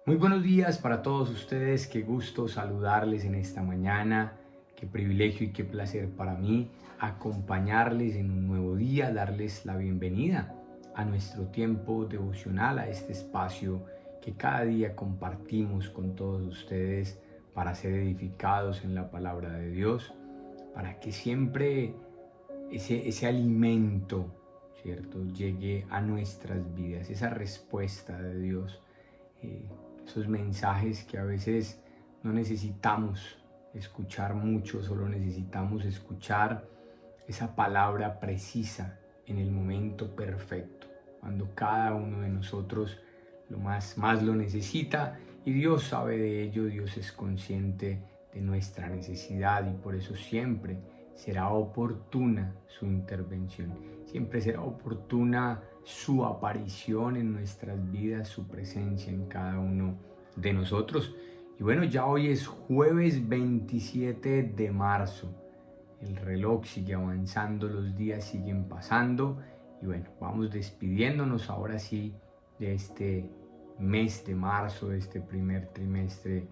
Muy buenos días para todos ustedes, qué gusto saludarles en esta mañana, qué privilegio y qué placer para mí acompañarles en un nuevo día, darles la bienvenida a nuestro tiempo devocional, a este espacio que cada día compartimos con todos ustedes para ser edificados en la palabra de Dios, para que siempre ese alimento, ¿cierto?, llegue a nuestras vidas, esa respuesta de Dios. Esos mensajes que a veces no necesitamos escuchar mucho, solo necesitamos escuchar esa palabra precisa en el momento perfecto, cuando cada uno de nosotros lo más lo necesita, y Dios sabe de ello. Dios es consciente de nuestra necesidad y por eso siempre será oportuna su intervención, siempre será oportuna su aparición en nuestras vidas, su presencia en cada uno de nosotros. Y bueno, ya hoy es jueves 27 de marzo. El reloj sigue avanzando, los días siguen pasando y bueno, vamos despidiéndonos ahora sí de este mes de marzo, de este primer trimestre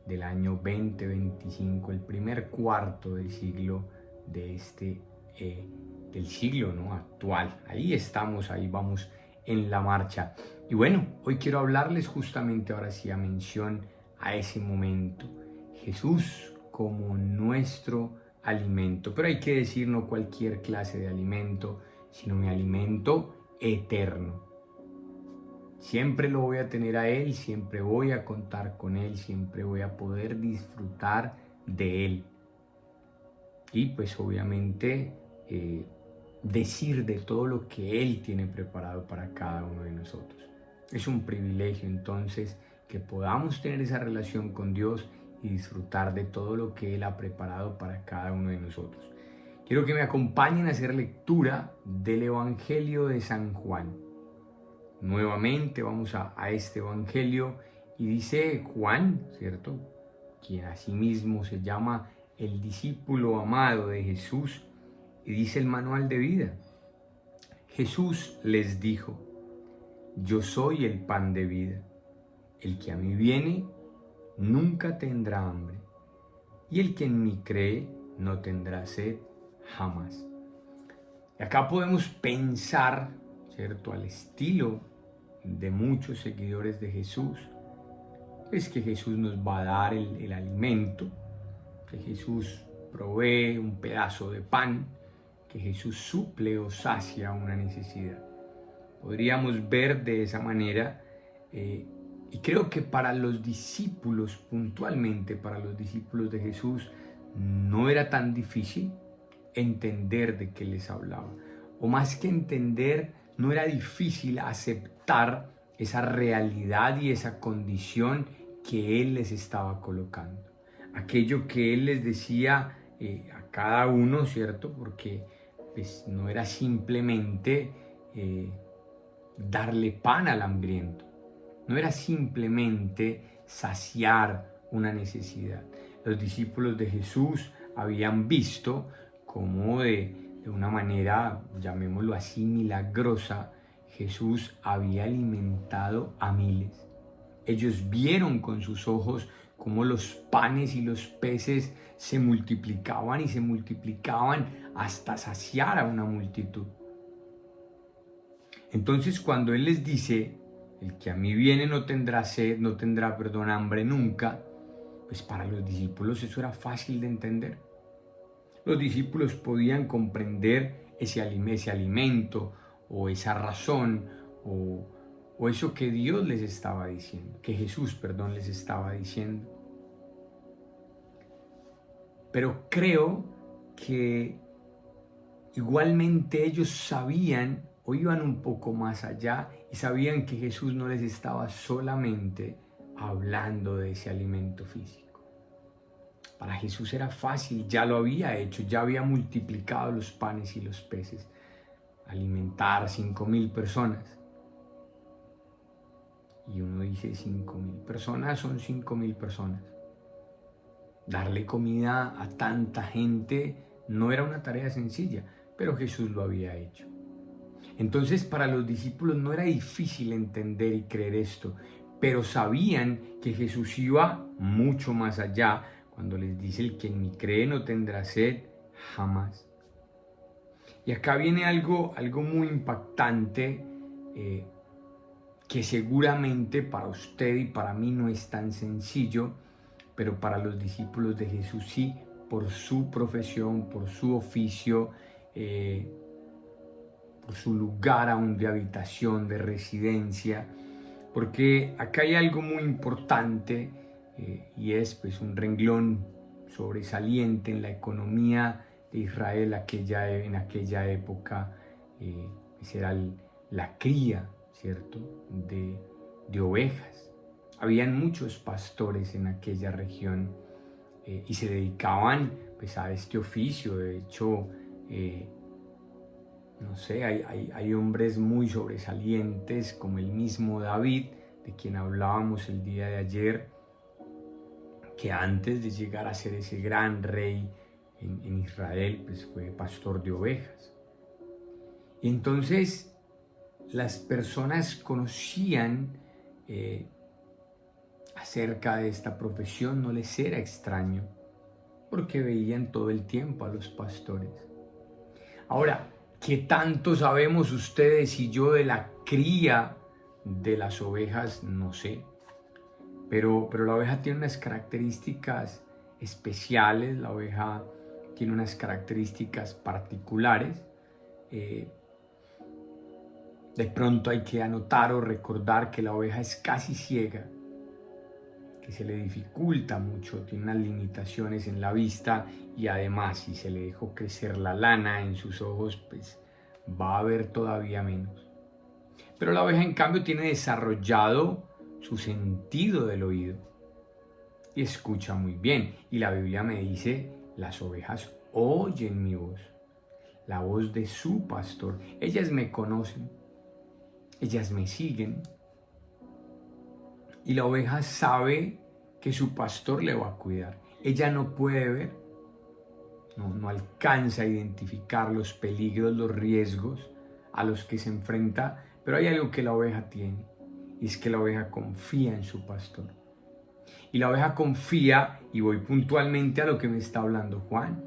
del año 2025, el primer cuarto del siglo del siglo, ¿no?, actual. Ahí estamos, ahí vamos en la marcha. Y bueno, hoy quiero hablarles justamente ahora sí a mención a ese momento, Jesús como nuestro alimento. Pero hay que decir, no cualquier clase de alimento, sino mi alimento eterno. Siempre lo voy a tener a Él, siempre voy a contar con Él, siempre voy a poder disfrutar de Él. Y pues obviamente decir de todo lo que Él tiene preparado para cada uno de nosotros. Es un privilegio entonces que podamos tener esa relación con Dios y disfrutar de todo lo que Él ha preparado para cada uno de nosotros. Quiero que me acompañen a hacer lectura del Evangelio de San Juan. Nuevamente vamos a este Evangelio y dice Juan, ¿cierto?, quien asimismo se llama el discípulo amado de Jesús, y dice el manual de vida: Jesús les dijo: yo soy el pan de vida. El que a mí viene nunca tendrá hambre, y el que en mí cree no tendrá sed jamás. Y acá podemos pensar, ¿cierto?, al estilo de muchos seguidores de Jesús, es que Jesús nos va a dar el alimento, que Jesús provee un pedazo de pan, que Jesús suple o sacia una necesidad. Podríamos ver de esa manera, y creo que para los discípulos, puntualmente para los discípulos de Jesús, no era tan difícil entender de qué les hablaba. O más que entender, no era difícil aceptar esa realidad y esa condición que Él les estaba colocando. Aquello que Él les decía a cada uno, ¿cierto? Porque pues, no era simplemente darle pan al hambriento. No era simplemente saciar una necesidad. Los discípulos de Jesús habían visto cómo de una manera, llamémoslo así, milagrosa, Jesús había alimentado a miles. Ellos vieron con sus ojos cómo los panes y los peces se multiplicaban y se multiplicaban hasta saciar a una multitud. Entonces, cuando Él les dice: el que a mí viene no tendrá sed, no tendrá, hambre nunca, pues para los discípulos eso era fácil de entender. Los discípulos podían comprender ese alimento o esa razón o eso que Dios les estaba diciendo, que Jesús, les estaba diciendo. Pero creo que igualmente ellos sabían o iban un poco más allá y sabían que Jesús no les estaba solamente hablando de ese alimento físico. Para Jesús era fácil, ya lo había hecho, ya había multiplicado los panes y los peces, alimentar 5,000 personas. Y uno dice, 5,000 personas son 5,000 personas. Darle comida a tanta gente no era una tarea sencilla, pero Jesús lo había hecho. Entonces para los discípulos no era difícil entender y creer esto, pero sabían que Jesús iba mucho más allá cuando les dice: el que en mí cree no tendrá sed jamás. Y acá viene algo muy impactante, que seguramente para usted y para mí no es tan sencillo, pero para los discípulos de Jesús sí, por su profesión, por su oficio, por su lugar aún de habitación, de residencia, porque acá hay algo muy importante, y es pues un renglón sobresaliente en la economía de Israel en aquella época. Pues era la cría, ¿cierto?, de ovejas. Habían muchos pastores en aquella región, y se dedicaban pues a este oficio. De hecho, no sé, hay hombres muy sobresalientes como el mismo David, de quien hablábamos el día de ayer, que antes de llegar a ser ese gran rey en Israel, pues fue pastor de ovejas. Y entonces las personas conocían acerca de esta profesión, no les era extraño, porque veían todo el tiempo a los pastores. Ahora, ¿qué tanto sabemos ustedes y yo de la cría de las ovejas? No sé. Pero la oveja tiene unas características especiales, la oveja tiene unas características particulares. De pronto hay que anotar o recordar que la oveja es casi ciega, que se le dificulta mucho, tiene unas limitaciones en la vista, y además si se le dejó crecer la lana en sus ojos, pues va a ver todavía menos. Pero la oveja en cambio tiene desarrollado su sentido del oído y escucha muy bien. Y la Biblia me dice: las ovejas oyen mi voz, la voz de su pastor. Ellas me conocen, ellas me siguen. Y la oveja sabe que su pastor le va a cuidar. Ella no puede ver, no alcanza a identificar los peligros, los riesgos a los que se enfrenta, pero hay algo que la oveja tiene, y es que la oveja confía en su pastor. Y la oveja confía, y voy puntualmente a lo que me está hablando Juan,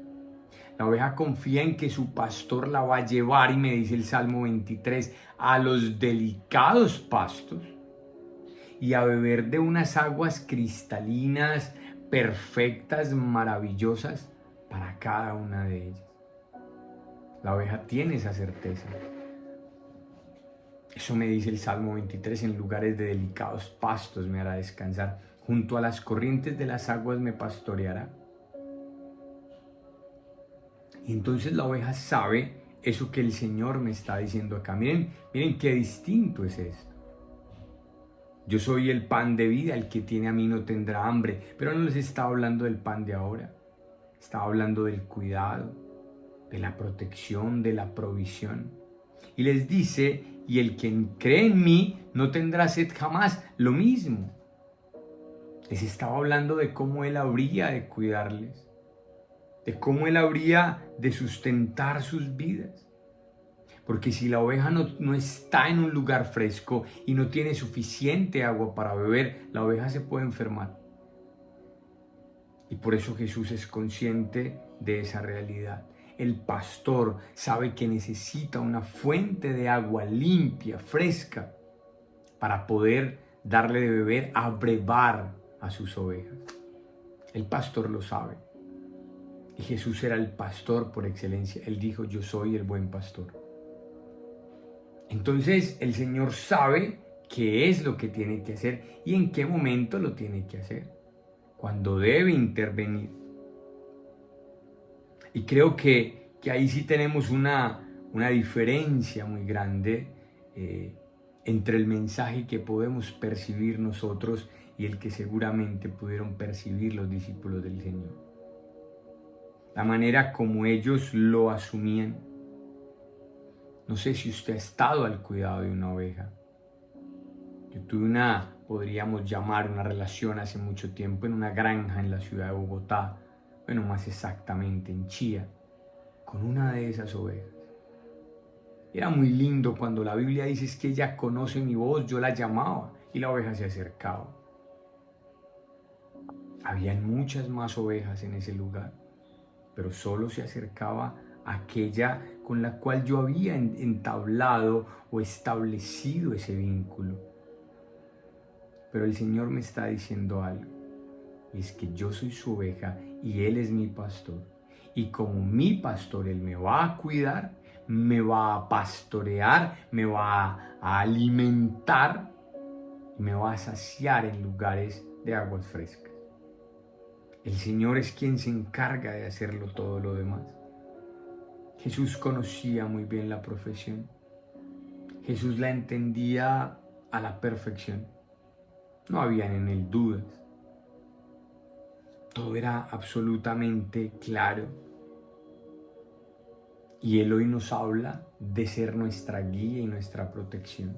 la oveja confía en que su pastor la va a llevar, y me dice el Salmo 23, a los delicados pastos y a beber de unas aguas cristalinas, perfectas, maravillosas para cada una de ellas. La oveja tiene esa certeza. Eso me dice el Salmo 23, en lugares de delicados pastos me hará descansar, junto a las corrientes de las aguas me pastoreará. Y entonces la oveja sabe eso que el Señor me está diciendo acá. Miren qué distinto es esto. Yo soy el pan de vida, el que tiene a mí no tendrá hambre. Pero no les estaba hablando del pan de ahora. Estaba hablando del cuidado, de la protección, de la provisión. Y les dice: y el que cree en mí no tendrá sed jamás. Lo mismo. Les estaba hablando de cómo Él habría de cuidarles, de cómo Él habría de sustentar sus vidas. Porque si la oveja no está en un lugar fresco y no tiene suficiente agua para beber, la oveja se puede enfermar. Y por eso Jesús es consciente de esa realidad. El pastor sabe que necesita una fuente de agua limpia, fresca, para poder darle de beber, abrevar a sus ovejas. El pastor lo sabe. Y Jesús era el pastor por excelencia. Él dijo: yo soy el buen pastor. Entonces el Señor sabe qué es lo que tiene que hacer y en qué momento lo tiene que hacer, cuando debe intervenir. Y creo que ahí sí tenemos una diferencia muy grande entre el mensaje que podemos percibir nosotros y el que seguramente pudieron percibir los discípulos del Señor. La manera como ellos lo asumían. No sé si usted ha estado al cuidado de una oveja. Yo tuve podríamos llamar una relación hace mucho tiempo en una granja en la ciudad de Bogotá, bueno, más exactamente en Chía, con una de esas ovejas. Era muy lindo cuando la Biblia dice: es que ella conoce mi voz, yo la llamaba y la oveja se acercaba. Habían muchas más ovejas en ese lugar, pero solo se acercaba aquella con la cual yo había entablado o establecido ese vínculo. Pero el Señor me está diciendo algo, y es que yo soy su oveja y Él es mi pastor. Y como mi pastor, Él me va a cuidar, me va a pastorear, me va a alimentar, me va a saciar en lugares de aguas frescas. El Señor es quien se encarga de hacerlo todo lo demás. Jesús conocía muy bien la profesión. Jesús la entendía a la perfección. No habían en él dudas. Todo era absolutamente claro. Y Él hoy nos habla de ser nuestra guía y nuestra protección.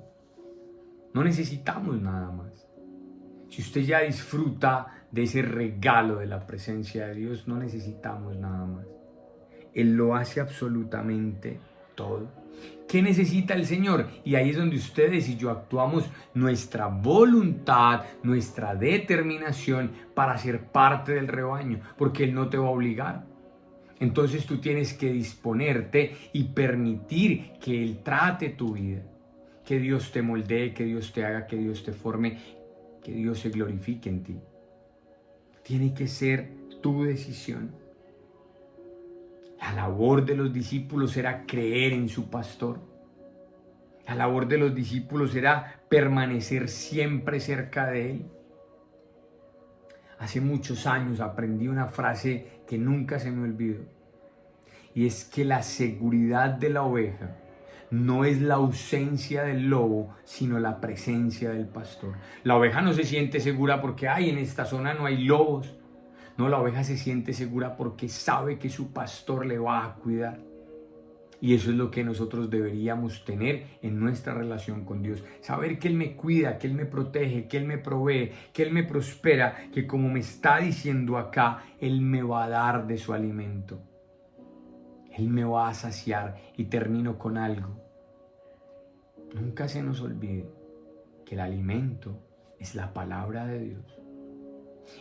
No necesitamos nada más. Si usted ya disfruta de ese regalo de la presencia de Dios, no necesitamos nada más. Él lo hace absolutamente todo. ¿Qué necesita el Señor? Y ahí es donde ustedes y yo actuamos nuestra voluntad, nuestra determinación para ser parte del rebaño, porque Él no te va a obligar. Entonces tú tienes que disponerte y permitir que Él trate tu vida, que Dios te moldee, que Dios te haga, que Dios te forme, que Dios se glorifique en ti. Tiene que ser tu decisión. La labor de los discípulos era creer en su pastor. La labor de los discípulos era permanecer siempre cerca de Él. Hace muchos años aprendí una frase que nunca se me olvidó. Y es que la seguridad de la oveja no es la ausencia del lobo, sino la presencia del pastor. La oveja no se siente segura porque en esta zona no hay lobos. No, la oveja se siente segura porque sabe que su pastor le va a cuidar. Y eso es lo que nosotros deberíamos tener en nuestra relación con Dios. Saber que Él me cuida, que Él me protege, que Él me provee, que Él me prospera, que como me está diciendo acá, Él me va a dar de su alimento. Él me va a saciar. Y termino con algo. Nunca se nos olvide que el alimento es la palabra de Dios.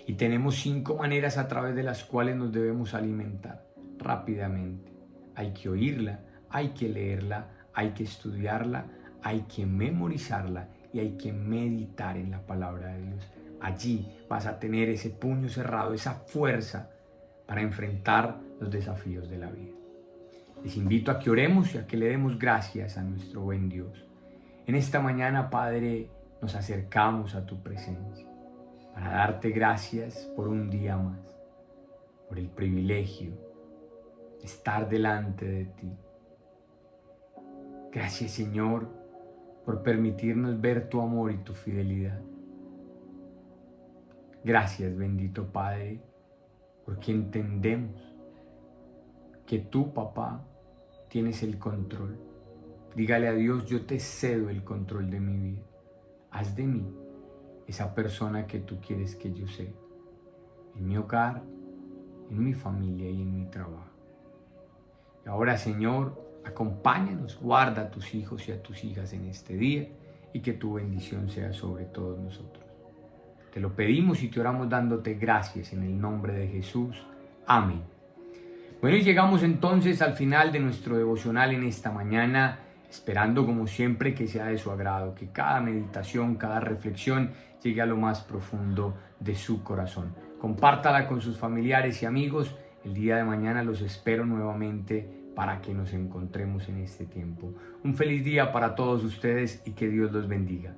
Y tenemos 5 maneras a través de las cuales nos debemos alimentar rápidamente. Hay que oírla, hay que leerla, hay que estudiarla, hay que memorizarla y hay que meditar en la palabra de Dios. Allí vas a tener ese puño cerrado, esa fuerza para enfrentar los desafíos de la vida. Les invito a que oremos y a que le demos gracias a nuestro buen Dios. En esta mañana, Padre, nos acercamos a tu presencia para darte gracias por un día más, por el privilegio de estar delante de ti. Gracias, Señor, por permitirnos ver tu amor y tu fidelidad. Gracias, bendito Padre, porque entendemos que tú, papá, tienes el control. Dígale a Dios: yo te cedo el control de mi vida. Haz de mí esa persona que tú quieres que yo sea, en mi hogar, en mi familia y en mi trabajo. Y ahora, Señor, acompáñanos, guarda a tus hijos y a tus hijas en este día y que tu bendición sea sobre todos nosotros. Te lo pedimos y te oramos dándote gracias en el nombre de Jesús. Amén. Bueno, y llegamos entonces al final de nuestro devocional en esta mañana, esperando como siempre que sea de su agrado, que cada meditación, cada reflexión llegue a lo más profundo de su corazón. Compártala con sus familiares y amigos. El día de mañana los espero nuevamente para que nos encontremos en este tiempo. Un feliz día para todos ustedes y que Dios los bendiga.